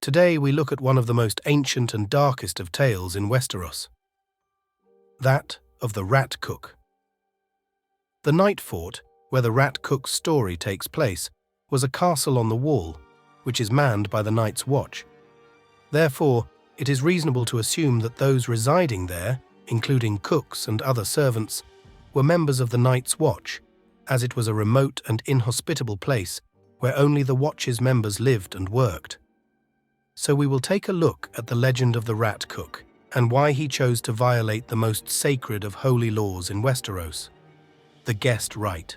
Today we look at one of the most ancient and darkest of tales in Westeros, that of the Rat Cook. The Night Fort, where the Rat Cook's story takes place, was a castle on the wall, which is manned by the Night's Watch. Therefore, it is reasonable to assume that those residing there, including cooks and other servants, were members of the Night's Watch, as it was a remote and inhospitable place where only the Watch's members lived and worked. So we will take a look at the legend of the Rat Cook and why he chose to violate the most sacred of holy laws in Westeros, the guest right.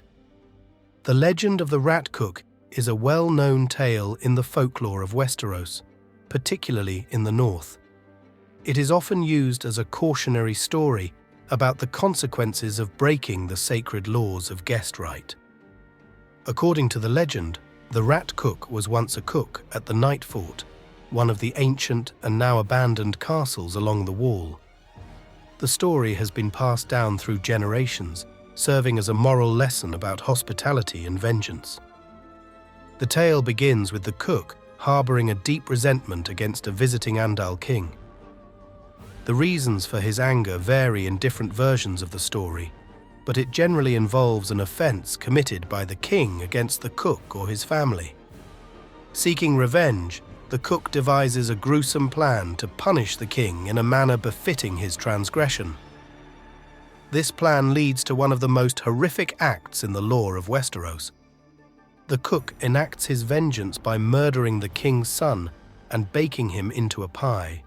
The legend of the Rat Cook is a well-known tale in the folklore of Westeros, particularly in the north. It is often used as a cautionary story about the consequences of breaking the sacred laws of guest right. According to the legend, the Rat Cook was once a cook at the Night Fort, one of the ancient and now abandoned castles along the wall. The story has been passed down through generations, serving as a moral lesson about hospitality and vengeance. The tale begins with the cook harboring a deep resentment against a visiting Andal king. The reasons for his anger vary in different versions of the story, but it generally involves an offense committed by the king against the cook or his family. Seeking revenge, the cook devises a gruesome plan to punish the king in a manner befitting his transgression. This plan leads to one of the most horrific acts in the lore of Westeros. The cook enacts his vengeance by murdering the king's son and baking him into a pie.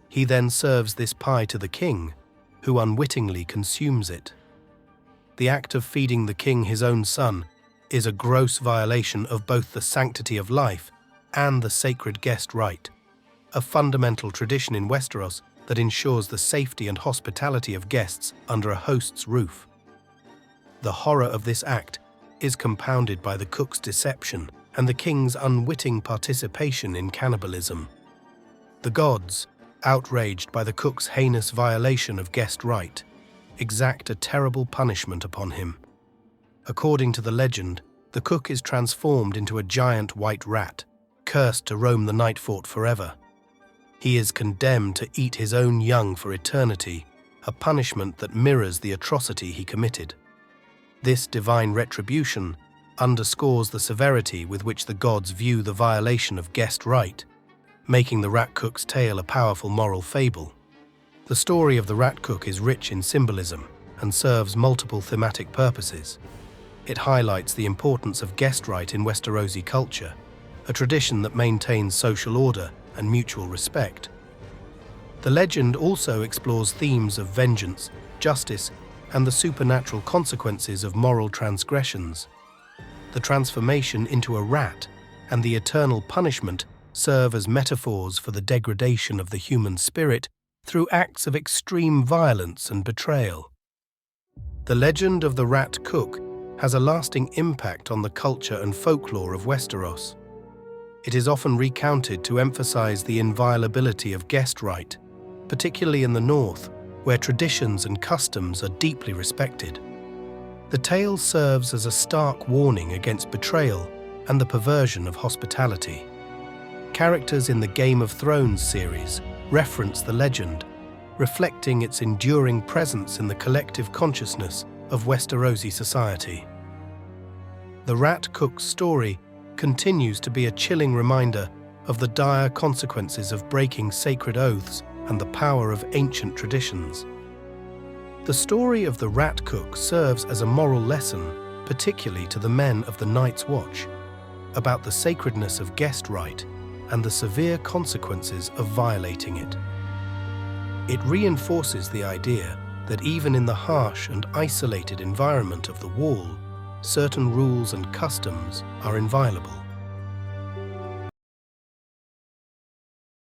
He then serves this pie to the king, who unwittingly consumes it. The act of feeding the king his own son is a gross violation of both the sanctity of life and the sacred guest right, a fundamental tradition in Westeros that ensures the safety and hospitality of guests under a host's roof. The horror of this act is compounded by the cook's deception and the king's unwitting participation in cannibalism. The gods, outraged by the cook's heinous violation of guest right, exact a terrible punishment upon him. According to the legend, the cook is transformed into a giant white rat, cursed to roam the Night Fort forever. He is condemned to eat his own young for eternity, a punishment that mirrors the atrocity he committed. This divine retribution underscores the severity with which the gods view the violation of guest right, making the Rat Cook's tale a powerful moral fable. The story of the Rat Cook is rich in symbolism and serves multiple thematic purposes. It highlights the importance of guest right in Westerosi culture, a tradition that maintains social order and mutual respect. The legend also explores themes of vengeance, justice, and the supernatural consequences of moral transgressions. The transformation into a rat and the eternal punishment serve as metaphors for the degradation of the human spirit through acts of extreme violence and betrayal. The legend of the Rat Cook has a lasting impact on the culture and folklore of Westeros. It is often recounted to emphasize the inviolability of guest right, particularly in the north, where traditions and customs are deeply respected. The tale serves as a stark warning against betrayal and the perversion of hospitality. Characters in the Game of Thrones series reference the legend, reflecting its enduring presence in the collective consciousness of Westerosi society. The Rat Cook's story continues to be a chilling reminder of the dire consequences of breaking sacred oaths and the power of ancient traditions. The story of the Rat Cook serves as a moral lesson, particularly to the men of the Night's Watch, about the sacredness of guest right and the severe consequences of violating it. It reinforces the idea that even in the harsh and isolated environment of the wall, certain rules and customs are inviolable.